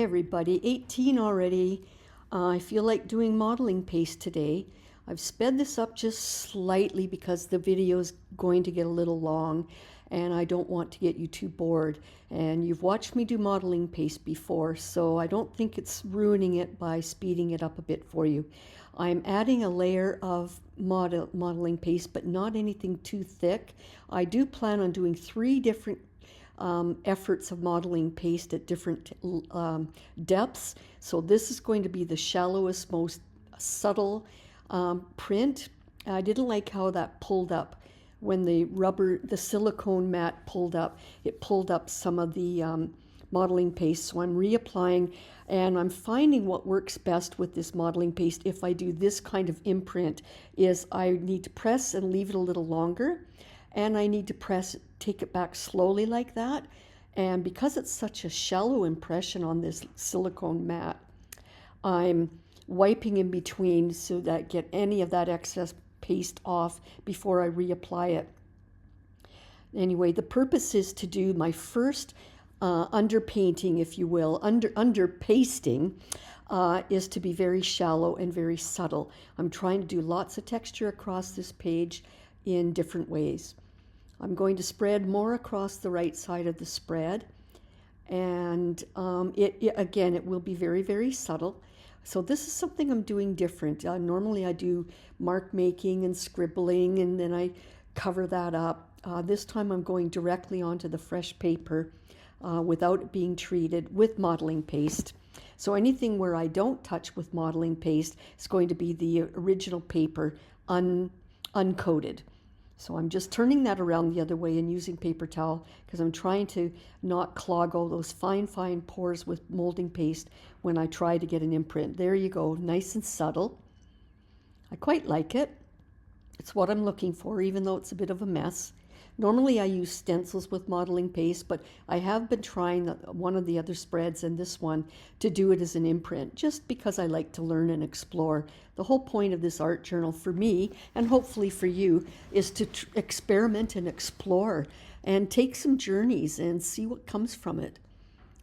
everybody, 18 already. I feel like doing modeling paste today. I've sped this up just slightly because the video is going to get a little long and I don't want to get you too bored. And you've watched me do modeling paste before, so I don't think it's ruining it by speeding it up a bit for you. I'm adding a layer of modeling paste, but not anything too thick. I do plan on doing 3 different efforts of modeling paste at different depths. So this is going to be the shallowest, most subtle print. I didn't like how that pulled up when the silicone mat pulled up. It pulled up some of the modeling paste, so I'm reapplying, and I'm finding what works best with this modeling paste if I do this kind of imprint is I need to press and leave it a little longer, and I need to press, take it back slowly like that. And because it's such a shallow impression on this silicone mat, I'm wiping in between so that get any of that excess paste off before I reapply it. Anyway, the purpose is to do my first underpainting, if you will, under pasting, is to be very shallow and very subtle. I'm trying to do lots of texture across this page in different ways. I'm going to spread more across the right side of the spread, and again, it will be very, very subtle. So this is something I'm doing different. Normally I do mark making and scribbling, and then I cover that up. This time I'm going directly onto the fresh paper without it being treated with modeling paste. So anything where I don't touch with modeling paste is going to be the original paper uncoated. So I'm just turning that around the other way and using paper towel because I'm trying to not clog all those fine pores with molding paste when I try to get an imprint. There you go, nice and subtle. I quite like it. It's what I'm looking for, even though it's a bit of a mess. Normally I use stencils with modeling paste, but I have been trying one of the other spreads and this one to do it as an imprint, just because I like to learn and explore. The whole point of this art journal for me, and hopefully for you, is to experiment and explore and take some journeys and see what comes from it.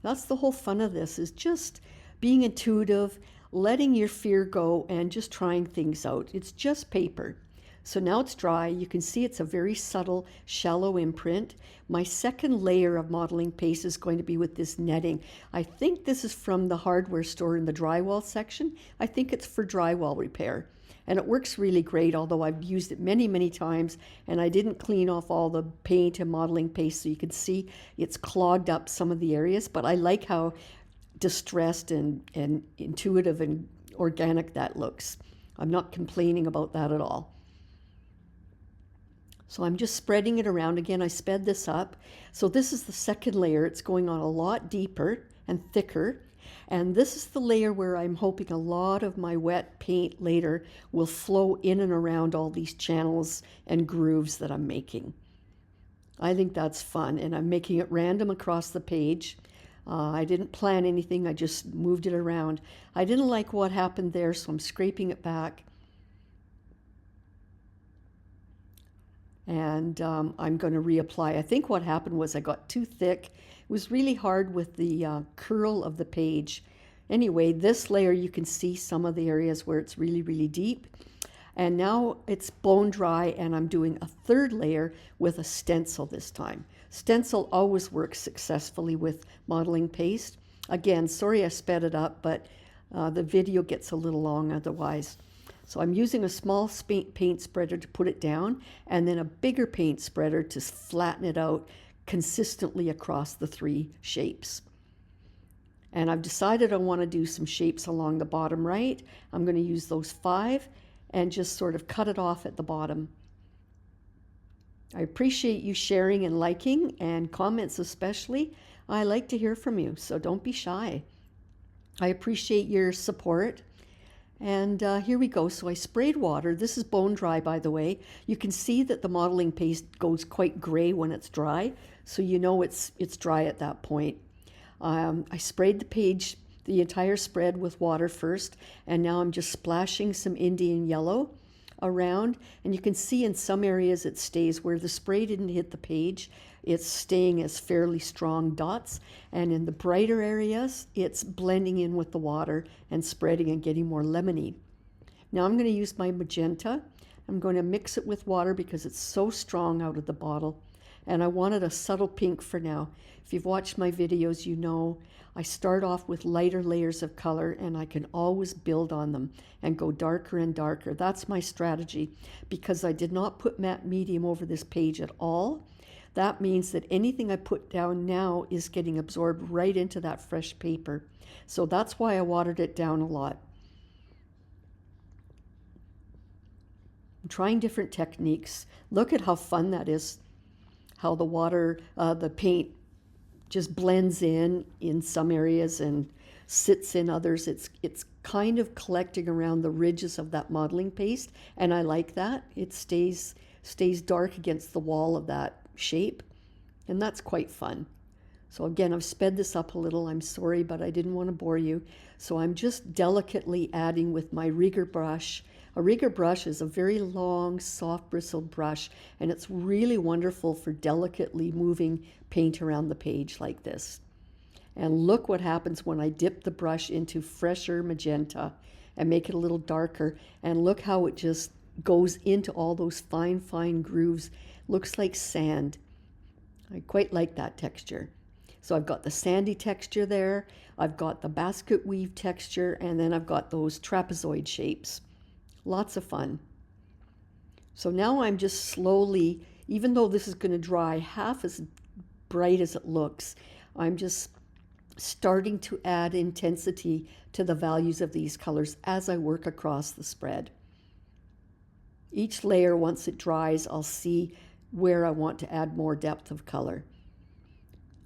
That's the whole fun of this, is just being intuitive, letting your fear go, and just trying things out. It's just paper. So now it's dry. You can see it's a very subtle, shallow imprint. My second layer of modeling paste is going to be with this netting. I think this is from the hardware store in the drywall section. I think it's for drywall repair. And it works really great, although I've used it many, many times, and I didn't clean off all the paint and modeling paste, so you can see it's clogged up some of the areas, but I like how distressed and intuitive and organic that looks. I'm not complaining about that at all. So I'm just spreading it around. Again, I sped this up. So this is the second layer. It's going on a lot deeper and thicker. And this is the layer where I'm hoping a lot of my wet paint later will flow in and around all these channels and grooves that I'm making. I think that's fun, and I'm making it random across the page. I didn't plan anything. I just moved it around. I didn't like what happened there, so I'm scraping it back. And I'm going to reapply. I think what happened was I got too thick. It was really hard with the curl of the page. Anyway, this layer, you can see some of the areas where it's really, really deep. And now it's bone dry, and I'm doing a third layer with a stencil this time. Stencil always works successfully with modeling paste. Again, sorry I sped it up, but the video gets a little long otherwise. So I'm using a small paint spreader to put it down, and then a bigger paint spreader to flatten it out consistently across the 3 shapes. And I've decided I want to do some shapes along the bottom right. I'm going to use those 5 and just sort of cut it off at the bottom. I appreciate you sharing and liking, and comments especially. I like to hear from you, so don't be shy. I appreciate your support. And here we go. So I sprayed water. This is bone dry, by the way. You can see that the modeling paste goes quite gray when it's dry, so you know it's dry at that point. I sprayed the page, the entire spread, with water first, and now I'm just splashing some Indian yellow around, and you can see in some areas it stays where the spray didn't hit the page. it's staying as fairly strong dots. And in the brighter areas, it's blending in with the water and spreading and getting more lemony. Now I'm going to use my magenta. I'm going to mix it with water because it's so strong out of the bottle. And I wanted a subtle pink for now. If you've watched my videos, you know I start off with lighter layers of color and I can always build on them and go darker and darker. That's my strategy because I did not put matte medium over this page at all. That means that anything I put down now is getting absorbed right into that fresh paper. So that's why I watered it down a lot. I'm trying different techniques. Look at how fun that is. How the water, the paint just blends in some areas and sits in others. It's kind of collecting around the ridges of that modeling paste, and I like that. It stays dark against the wall of that shape, and that's quite fun. So again, I've sped this up a little. I'm sorry, but I didn't want to bore you. So I'm just delicately adding with my rigger brush. A rigger brush is a very long, soft bristled brush, and it's really wonderful for delicately moving paint around the page like this. And look what happens when I dip the brush into fresher magenta and make it a little darker. And look how it just goes into all those fine, fine grooves. Looks like sand. I quite like that texture. So I've got the sandy texture there, I've got the basket weave texture, and then I've got those trapezoid shapes. Lots of fun. So now I'm just slowly, even though this is going to dry half as bright as it looks, I'm just starting to add intensity to the values of these colors as I work across the spread. Each layer, once it dries, I'll see where I want to add more depth of color.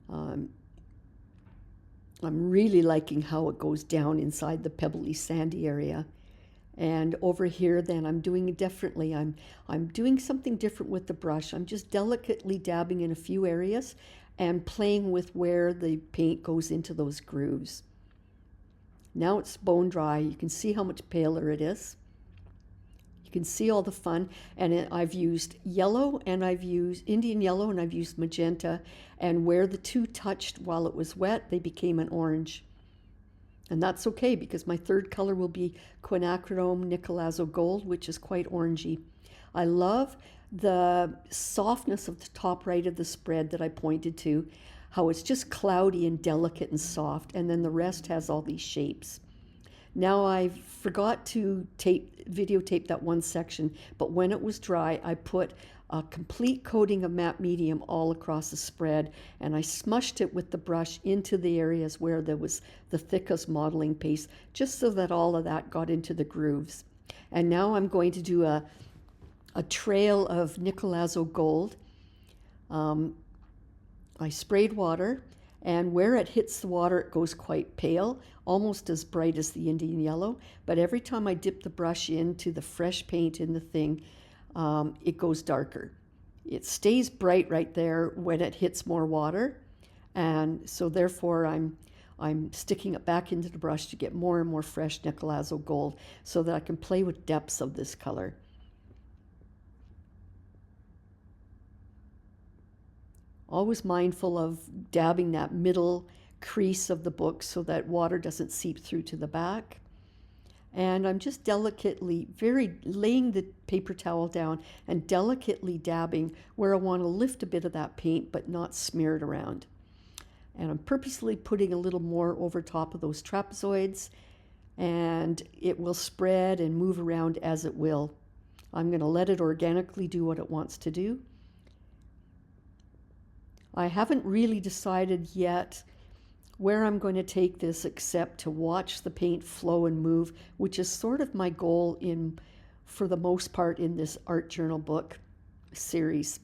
I'm really liking how it goes down inside the pebbly sandy area. And over here then I'm doing it differently. I'm doing something different with the brush. I'm just delicately dabbing in a few areas and playing with where the paint goes into those grooves. Now it's bone dry. You can see how much paler it is. You can see all the fun. And I've used yellow, and I've used Indian yellow, and I've used magenta. And where the two touched while it was wet, they became an orange. And that's okay because my third color will be quinacridone Nicolazo Gold, which is quite orangey. I love the softness of the top right of the spread that I pointed to, how it's just cloudy and delicate and soft, and then the rest has all these shapes. Now I forgot to videotape that one section, but when it was dry, I put a complete coating of matte medium all across the spread, and I smushed it with the brush into the areas where there was the thickest modeling paste, just so that all of that got into the grooves. And now I'm going to do a trail of Nicolazo Gold. I sprayed water, and where it hits the water, it goes quite pale, almost as bright as the Indian yellow. But every time I dip the brush into the fresh paint in the thing, it goes darker. It stays bright right there when it hits more water, and so therefore I'm sticking it back into the brush to get more and more fresh Nicolazo Gold so that I can play with depths of this color. Always mindful of dabbing that middle crease of the book so that water doesn't seep through to the back. And I'm just delicately, laying the paper towel down and delicately dabbing where I want to lift a bit of that paint but not smear it around. And I'm purposely putting a little more over top of those trapezoids, and it will spread and move around as it will. I'm going to let it organically do what it wants to do. I haven't really decided yet where I'm going to take this except to watch the paint flow and move, which is sort of my goal for the most part in this art journal book series.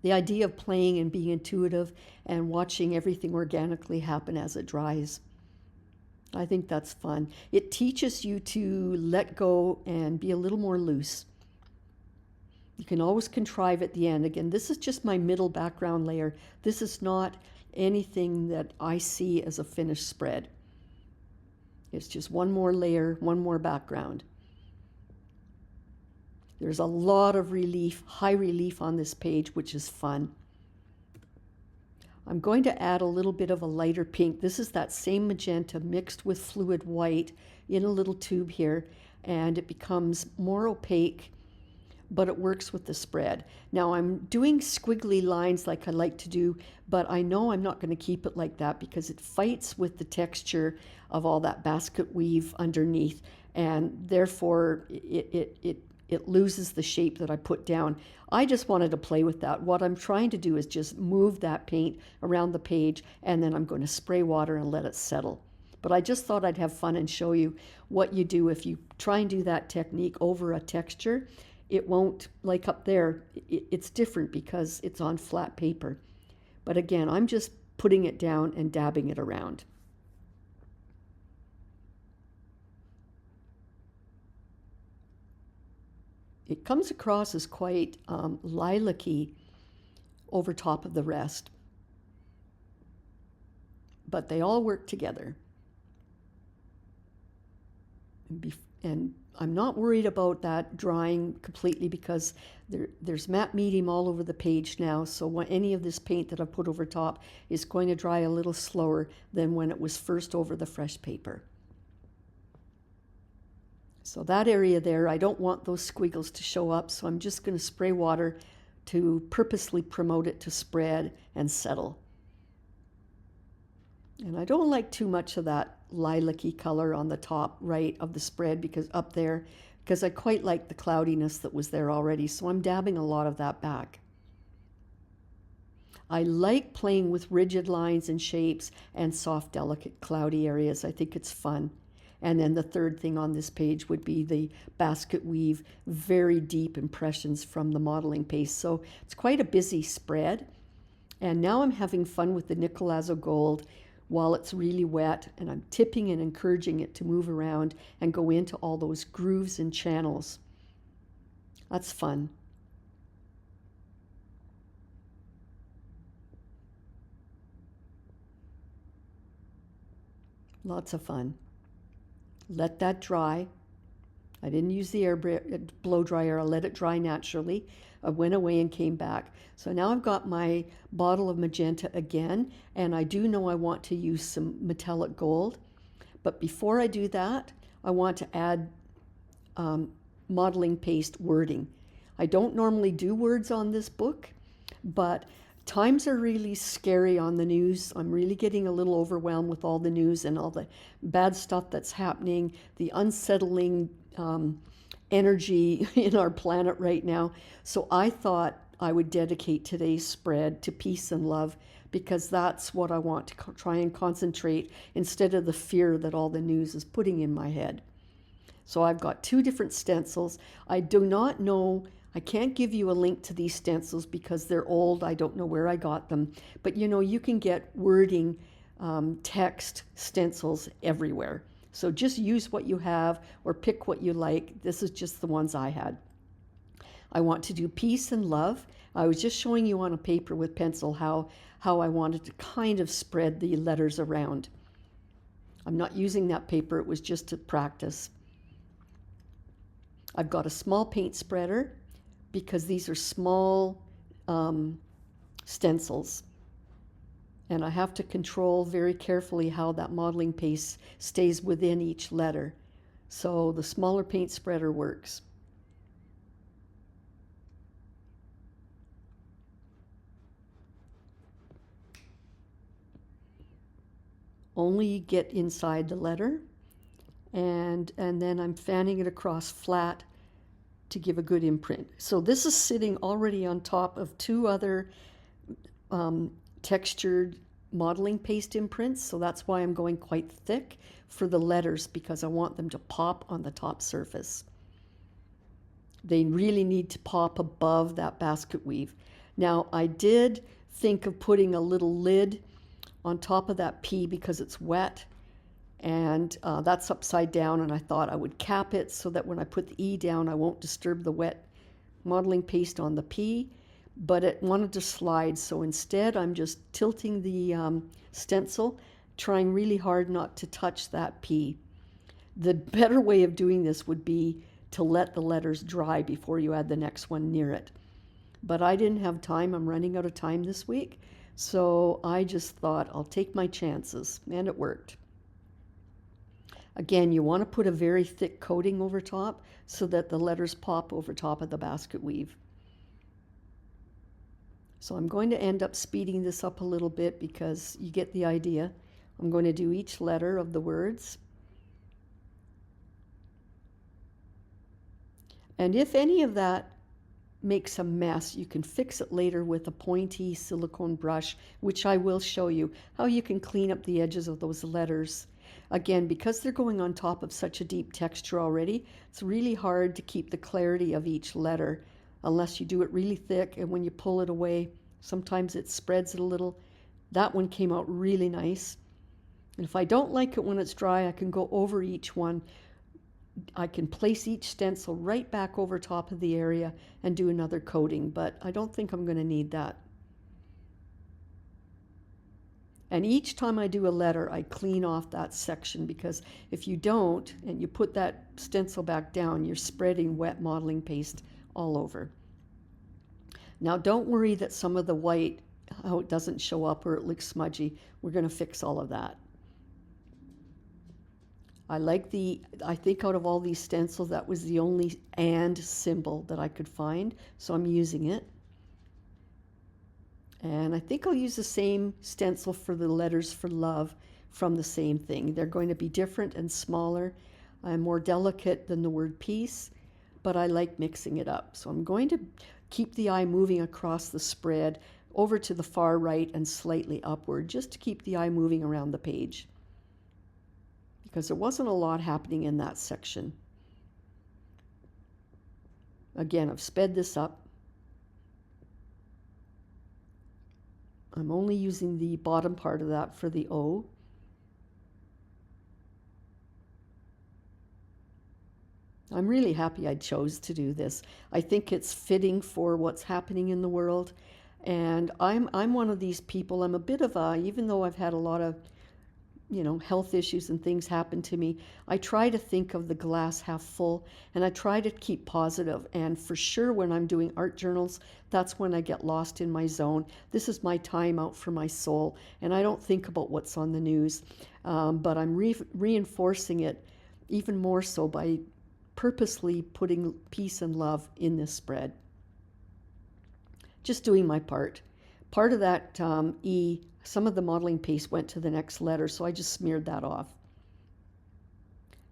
The idea of playing and being intuitive and watching everything organically happen as it dries. I think that's fun. It teaches you to let go and be a little more loose. You can always contrive at the end. Again, this is just my middle background layer. This is not anything that I see as a finished spread. It's just one more layer, one more background. There's a lot of relief, high relief on this page, which is fun. I'm going to add a little bit of a lighter pink. This is that same magenta mixed with fluid white in a little tube here, and it becomes more opaque, but it works with the spread. Now I'm doing squiggly lines like I like to do, but I know I'm not going to keep it like that because it fights with the texture of all that basket weave underneath, and therefore it loses the shape that I put down. I just wanted to play with that. What I'm trying to do is just move that paint around the page, and then I'm going to spray water and let it settle. But I just thought I'd have fun and show you what you do if you try and do that technique over a texture. It won't, like up there, it's different because it's on flat paper. But again, I'm just putting it down and dabbing it around. It comes across as quite lilac-y over top of the rest. But they all work together. And I'm not worried about that drying completely because there's matte medium all over the page now, so when any of this paint that I put over top is going to dry a little slower than when it was first over the fresh paper. So that area there, I don't want those squiggles to show up, so I'm just going to spray water to purposely promote it to spread and settle. And I don't like too much of that lilac-y color on the top right of the spread because up there, because I quite like the cloudiness that was there already, so I'm dabbing a lot of that back. I like playing with rigid lines and shapes and soft, delicate, cloudy areas. I think it's fun. And then the third thing on this page would be the basket weave, very deep impressions from the modeling paste. So it's quite a busy spread. And now I'm having fun with the Nicolazo Gold while it's really wet, and I'm tipping and encouraging it to move around and go into all those grooves and channels. That's fun. Lots of fun. Let that dry. I didn't use the air blow dryer. I let it dry naturally. I went away and came back. So now I've got my bottle of magenta again, and I do know I want to use some metallic gold. But before I do that, I want to add modeling paste wording. I don't normally do words on this book, but times are really scary on the news. I'm really getting a little overwhelmed with all the news and all the bad stuff that's happening, the unsettling energy in our planet right now. So I thought I would dedicate today's spread to peace and love because that's what I want to try and concentrate instead of the fear that all the news is putting in my head. So I've got 2 different stencils. I do not know, I can't give you a link to these stencils because they're old. I don't know where I got them. But you know, you can get wording, text stencils everywhere. So just use what you have or pick what you like. This is just the ones I had. I want to do peace and love. I was just showing you on a paper with pencil how I wanted to kind of spread the letters around. I'm not using that paper. It was just to practice. I've got a small paint spreader because these are small stencils. And I have to control very carefully how that modeling paste stays within each letter. So the smaller paint spreader works. Only get inside the letter, and then I'm fanning it across flat to give a good imprint. So this is sitting already on top of 2 other textured modeling paste imprints, so that's why I'm going quite thick for the letters because I want them to pop on the top surface. They really need to pop above that basket weave. Now I did think of putting a little lid on top of that P because it's wet, and that's upside down, and I thought I would cap it so that when I put the E down I won't disturb the wet modeling paste on the P, but it wanted to slide, so instead I'm just tilting the stencil, trying really hard not to touch that P. The better way of doing this would be to let the letters dry before you add the next one near it. But I didn't have time. I'm running out of time this week. So I just thought I'll take my chances, and it worked. Again, you want to put a very thick coating over top so that the letters pop over top of the basket weave. So I'm going to end up speeding this up a little bit because you get the idea. I'm going to do each letter of the words. And if any of that makes a mess, you can fix it later with a pointy silicone brush, which I will show you how you can clean up the edges of those letters. Again, because they're going on top of such a deep texture already, it's really hard to keep the clarity of each letter unless you do it really thick, and when you pull it away, sometimes it spreads it a little. That one came out really nice. And if I don't like it when it's dry, I can go over each one. I can place each stencil right back over top of the area and do another coating, but I don't think I'm going to need that. And each time I do a letter, I clean off that section, because if you don't and you put that stencil back down, you're spreading wet modeling paste all over. Now don't worry that some of the white, how it doesn't show up or it looks smudgy. We're going to fix all of that. I think out of all these stencils, that was the only "and" symbol that I could find, so I'm using it. And I think I'll use the same stencil for the letters for love from the same thing. They're going to be different and smaller. I'm more delicate than the word peace, but I like mixing it up. So I'm going to keep the eye moving across the spread over to the far right and slightly upward, just to keep the eye moving around the page, because there wasn't a lot happening in that section. Again, I've sped this up. I'm only using the bottom part of that for the O. I'm really happy I chose to do this. I think it's fitting for what's happening in the world. And I'm one of these people, I'm a bit of a, even though I've had a lot of, health issues and things happen to me, I try to think of the glass half full, and I try to keep positive. And for sure, when I'm doing art journals, that's when I get lost in my zone. This is my time out for my soul, and I don't think about what's on the news. But I'm reinforcing it even more so by purposely putting peace and love in this spread. Just doing my part. Part of that E, some of the modeling paste went to the next letter, so I just smeared that off.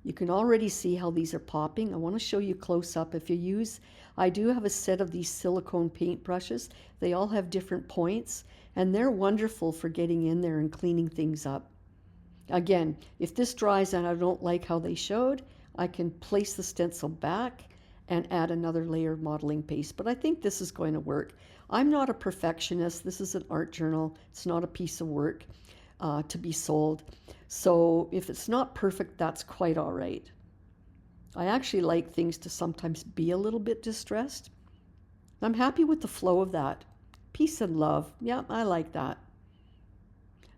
You can already see how these are popping. I want to show you close up. I do have a set of these silicone paint brushes. They all have different points, and they're wonderful for getting in there and cleaning things up. Again, if this dries and I don't like how they showed, I can place the stencil back and add another layer of modeling paste. But I think this is going to work. I'm not a perfectionist. This is an art journal. It's not a piece of work to be sold. So if it's not perfect, that's quite all right. I actually like things to sometimes be a little bit distressed. I'm happy with the flow of that. Peace and love. Yeah, I like that.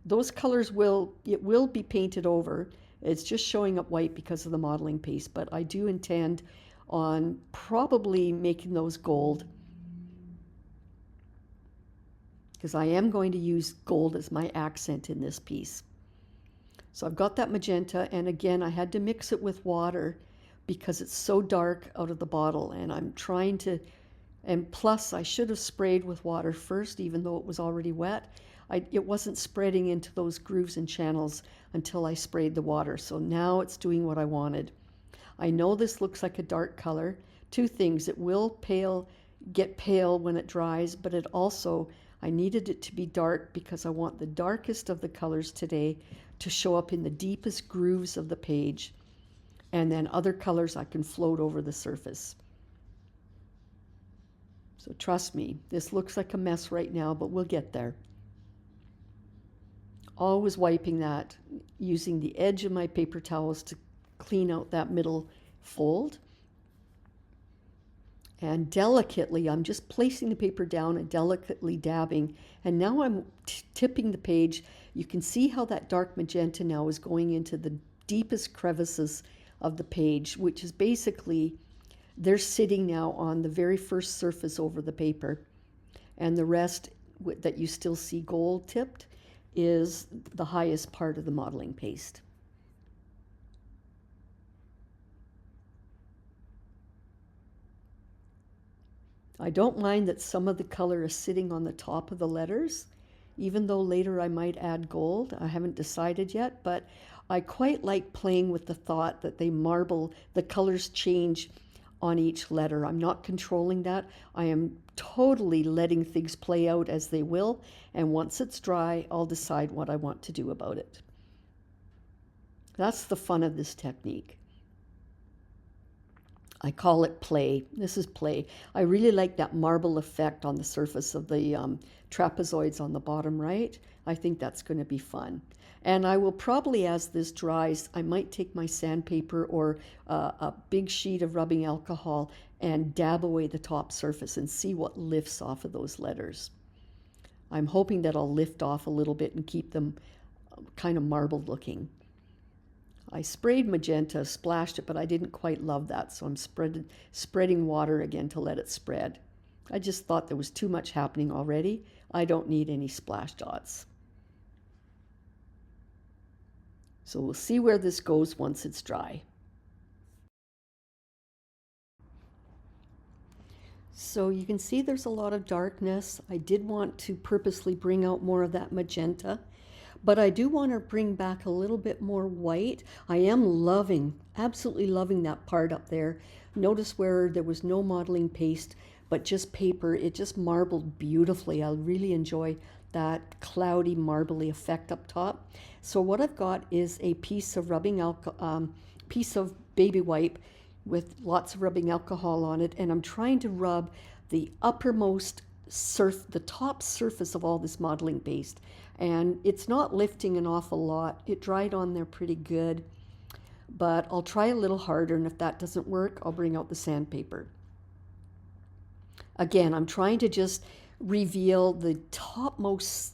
Those colors will be painted over. It's just showing up white because of the modeling paste, but I do intend on probably making those gold, because I am going to use gold as my accent in this piece. So I've got that magenta, and again, I had to mix it with water because it's so dark out of the bottle, and I'm trying to, and plus I should have sprayed with water first, even though it was already wet. It wasn't spreading into those grooves and channels until I sprayed the water, so now it's doing what I wanted. I know this looks like a dark color. Two things: it will get pale when it dries, but it also, I needed it to be dark because I want the darkest of the colors today to show up in the deepest grooves of the page, and then other colors I can float over the surface. So trust me, this looks like a mess right now, but we'll get there. Always wiping that, using the edge of my paper towels to clean out that middle fold. And delicately, I'm just placing the paper down and delicately dabbing. And now I'm tipping the page. You can see how that dark magenta now is going into the deepest crevices of the page, which is basically, they're sitting now on the very first surface over the paper. And the rest that you still see gold tipped is the highest part of the modeling paste. I don't mind that some of the color is sitting on the top of the letters, even though later I might add gold. I haven't decided yet, but I quite like playing with the thought that they marble, the colors change on each letter. I'm not controlling that. I am totally letting things play out as they will, and once it's dry, I'll decide what I want to do about it. That's the fun of this technique. I call it play. This is play. I really like that marble effect on the surface of the trapezoids on the bottom right. I think that's going to be fun. And I will probably, as this dries, I might take my sandpaper or a big sheet of rubbing alcohol and dab away the top surface and see what lifts off of those letters. I'm hoping that I'll lift off a little bit and keep them kind of marbled looking. I sprayed magenta, splashed it, but I didn't quite love that, so I'm spreading water again to let it spread. I just thought there was too much happening already. I don't need any splash dots. So we'll see where this goes once it's dry. So you can see there's a lot of darkness. I did want to purposely bring out more of that magenta, but I do want to bring back a little bit more white. I am loving, absolutely loving that part up there. Notice where there was no modeling paste, but just paper. It just marbled beautifully. I really enjoy that cloudy, marbly effect up top. So what I've got is a piece of piece of baby wipe with lots of rubbing alcohol on it, and I'm trying to rub the uppermost the top surface of all this modeling paste. And it's not lifting an awful lot. It dried on there pretty good, but I'll try a little harder, and if that doesn't work, I'll bring out the sandpaper. Again, I'm trying to just reveal the topmost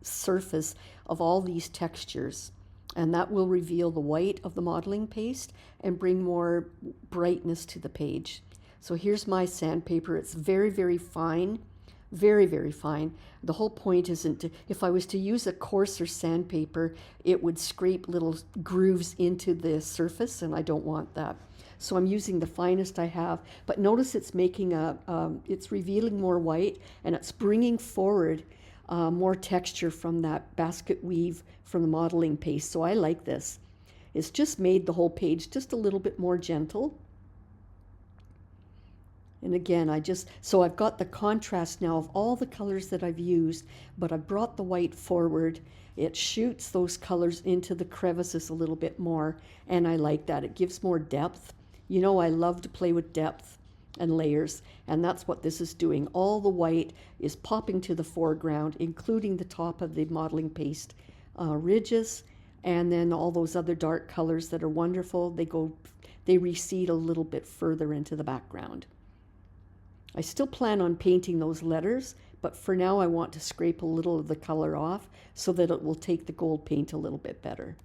surface of all these textures, and that will reveal the white of the modeling paste and bring more brightness to the page. So here's my sandpaper. It's very, very fine, very, very fine. The whole point isn't to, if I was to use a coarser sandpaper, it would scrape little grooves into the surface, and I don't want that. So I'm using the finest I have, but notice it's making it's revealing more white, and it's bringing forward more texture from that basket weave from the modeling paste. So I like this. It's just made the whole page just a little bit more gentle. And again, so I've got the contrast now of all the colors that I've used, but I've brought the white forward. It shoots those colors into the crevices a little bit more, and I like that. It gives more depth. You know, I love to play with depth and layers, and that's what this is doing. All the white is popping to the foreground, including the top of the modeling paste ridges, and then all those other dark colors that are wonderful, they recede a little bit further into the background. I still plan on painting those letters, but for now I want to scrape a little of the color off so that it will take the gold paint a little bit better.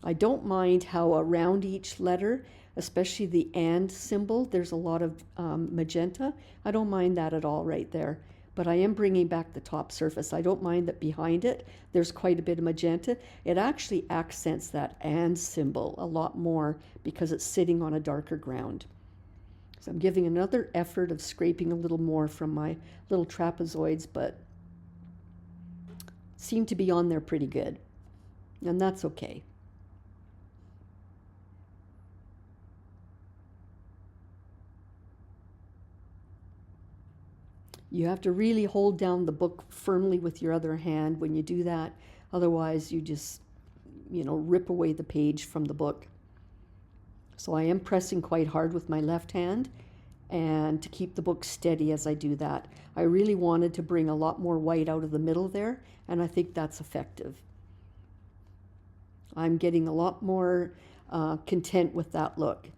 I don't mind how around each letter, especially the "and" symbol, there's a lot of magenta. I don't mind that at all right there, but I am bringing back the top surface. I don't mind that behind it there's quite a bit of magenta. It actually accents that "and" symbol a lot more because it's sitting on a darker ground. So I'm giving another effort of scraping a little more from my little trapezoids, but seem to be on there pretty good, and that's okay. You have to really hold down the book firmly with your other hand when you do that. Otherwise, you just, rip away the page from the book. So I am pressing quite hard with my left hand, and to keep the book steady as I do that. I really wanted to bring a lot more white out of the middle there, and I think that's effective. I'm getting a lot more content with that look.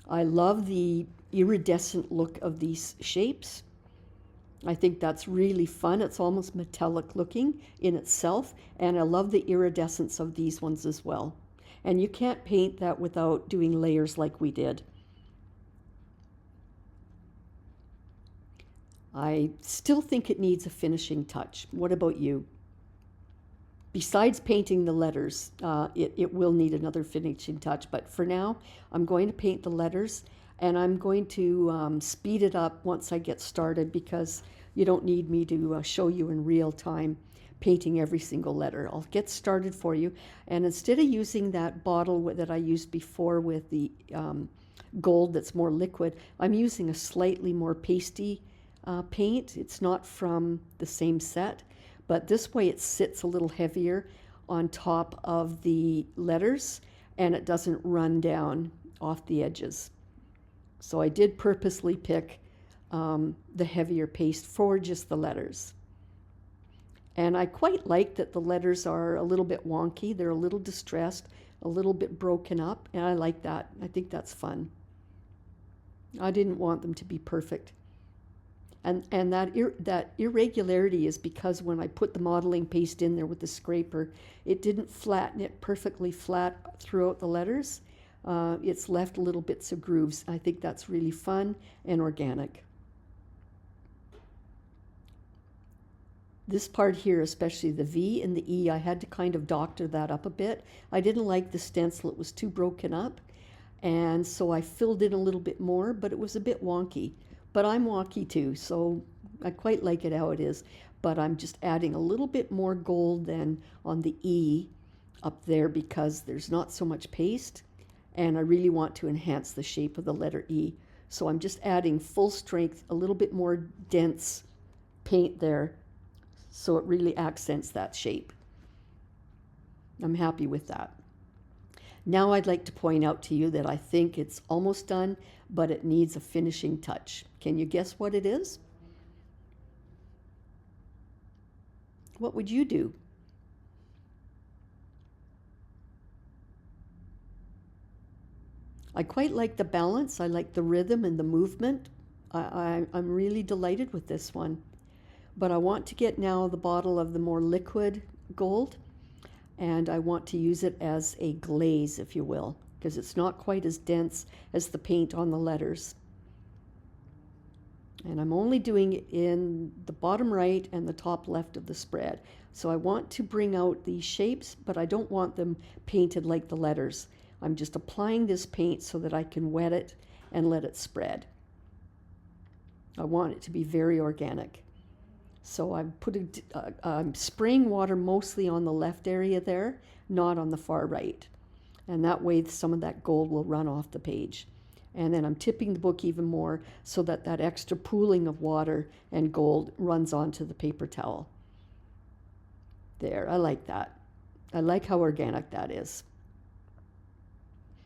I love the iridescent look of these shapes. I think that's really fun. It's almost metallic looking in itself, and I love the iridescence of these ones as well. And you can't paint that without doing layers like we did. I still think it needs a finishing touch. What about you? Besides painting the letters, it will need another finishing touch. But for now, I'm going to paint the letters, and I'm going to speed it up once I get started, because you don't need me to show you in real time painting every single letter. I'll get started for you. And instead of using that bottle that I used before with the gold that's more liquid, I'm using a slightly more pasty paint. It's not from the same set, but this way it sits a little heavier on top of the letters, and it doesn't run down off the edges. So I did purposely pick the heavier paste for just the letters. And I quite like that the letters are a little bit wonky. They're a little distressed, a little bit broken up, and I like that. I think that's fun. I didn't want them to be perfect. And that irregularity is because when I put the modeling paste in there with the scraper, it didn't flatten it perfectly flat throughout the letters. It's left little bits of grooves. I think that's really fun and organic. This part here, especially the V and the E, I had to kind of doctor that up a bit. I didn't like the stencil. It was too broken up. And so I filled in a little bit more, but it was a bit wonky. But I'm wonky too, so I quite like it how it is. But I'm just adding a little bit more gold than on the E up there, because there's not so much paste. And I really want to enhance the shape of the letter E. So I'm just adding full strength, a little bit more dense paint there, so it really accents that shape. I'm happy with that. Now I'd like to point out to you that I think it's almost done, but it needs a finishing touch. Can you guess what it is? What would you do? I quite like the balance. I like the rhythm and the movement. I'm really delighted with this one. But I want to get now the bottle of the more liquid gold, and I want to use it as a glaze, if you will, because it's not quite as dense as the paint on the letters. And I'm only doing it in the bottom right and the top left of the spread. So I want to bring out these shapes, but I don't want them painted like the letters. I'm just applying this paint so that I can wet it and let it spread. I want it to be very organic. So I'm spraying water mostly on the left area there, not on the far right. And that way some of that gold will run off the page. And then I'm tipping the book even more so that that extra pooling of water and gold runs onto the paper towel. There, I like that. I like how organic that is.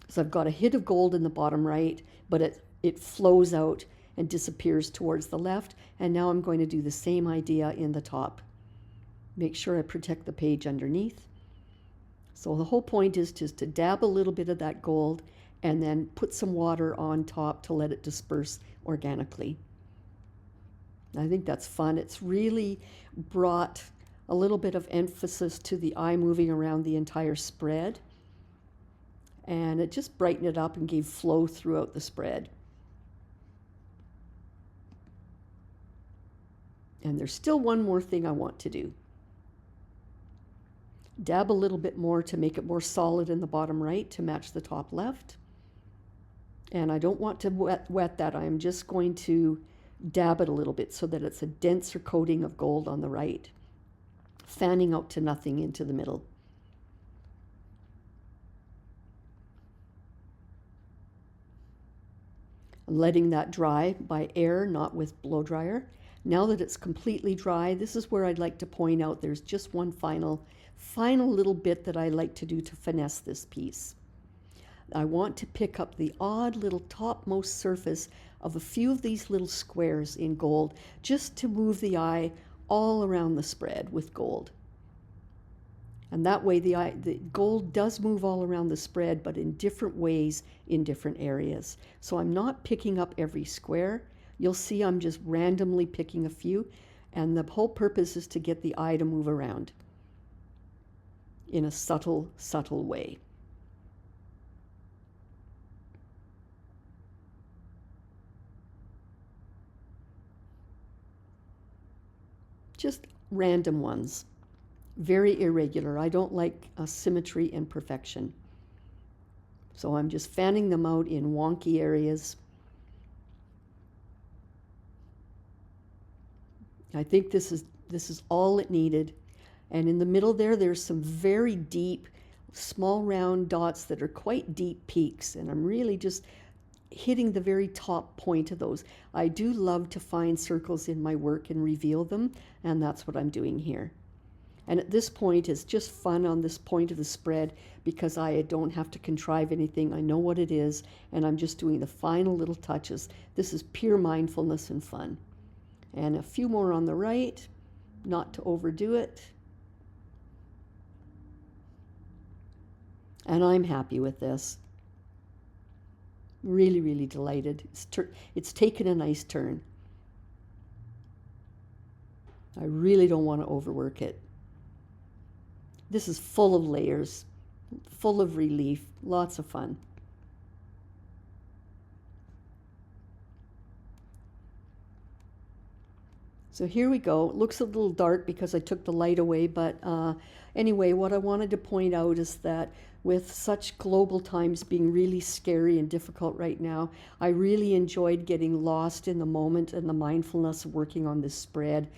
So I've got a hit of gold in the bottom right, but it flows out and disappears towards the left. And now I'm going to do the same idea in the top. Make sure I protect the page underneath. So the whole point is just to dab a little bit of that gold and then put some water on top to let it disperse organically. I think that's fun. It's really brought a little bit of emphasis to the eye moving around the entire spread. And it just brightened it up and gave flow throughout the spread. And there's still one more thing I want to do. Dab a little bit more to make it more solid in the bottom right to match the top left. And I don't want to wet that. I'm just going to dab it a little bit so that it's a denser coating of gold on the right, fanning out to nothing into the middle. I'm letting that dry by air, not with blow dryer. Now that it's completely dry, this is where I'd like to point out there's just one final little bit that I like to do to finesse this piece. I want to pick up the odd little topmost surface of a few of these little squares in gold, just to move the eye all around the spread with gold. And that way the gold does move all around the spread, but in different ways in different areas. So I'm not picking up every square. You'll see I'm just randomly picking a few, and the whole purpose is to get the eye to move around in a subtle, subtle way. just random ones. Very irregular. I don't like symmetry and perfection. So I'm just fanning them out in wonky areas. I think this is all it needed. And in the middle there's some very deep, small round dots that are quite deep peaks. And I'm really just hitting the very top point of those. I do love to find circles in my work and reveal them, and that's what I'm doing here. And at this point, it's just fun on this point of the spread because I don't have to contrive anything. I know what it is, and I'm just doing the final little touches. This is pure mindfulness and fun. And a few more on the right, not to overdo it. And I'm happy with this. Really, really delighted. It's taken a nice turn. I really don't want to overwork it. This is full of layers, full of relief, lots of fun. So here we go. It looks a little dark because I took the light away, but anyway, what I wanted to point out is that with such global times being really scary and difficult right now, I really enjoyed getting lost in the moment and the mindfulness of working on this spread.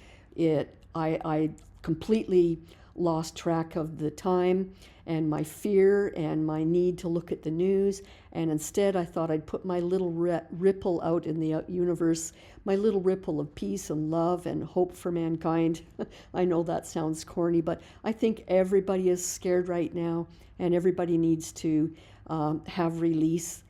I completely lost track of the time and my fear and my need to look at the news, and instead I thought I'd put my little ripple out in the universe, my little ripple of peace and love and hope for mankind. I know that sounds corny, but I think everybody is scared right now, and everybody needs to have release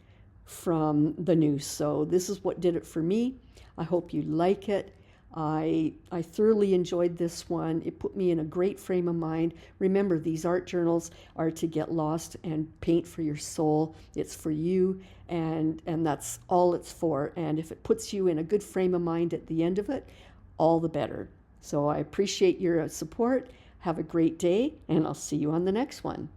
from the news. So this is what did it for me. I hope you like it. I thoroughly enjoyed this one. It put me in a great frame of mind. Remember, these art journals are to get lost and paint for your soul. It's for you, and that's all it's for. And if it puts you in a good frame of mind at the end of it, all the better. So I appreciate your support. Have a great day, and I'll see you on the next one.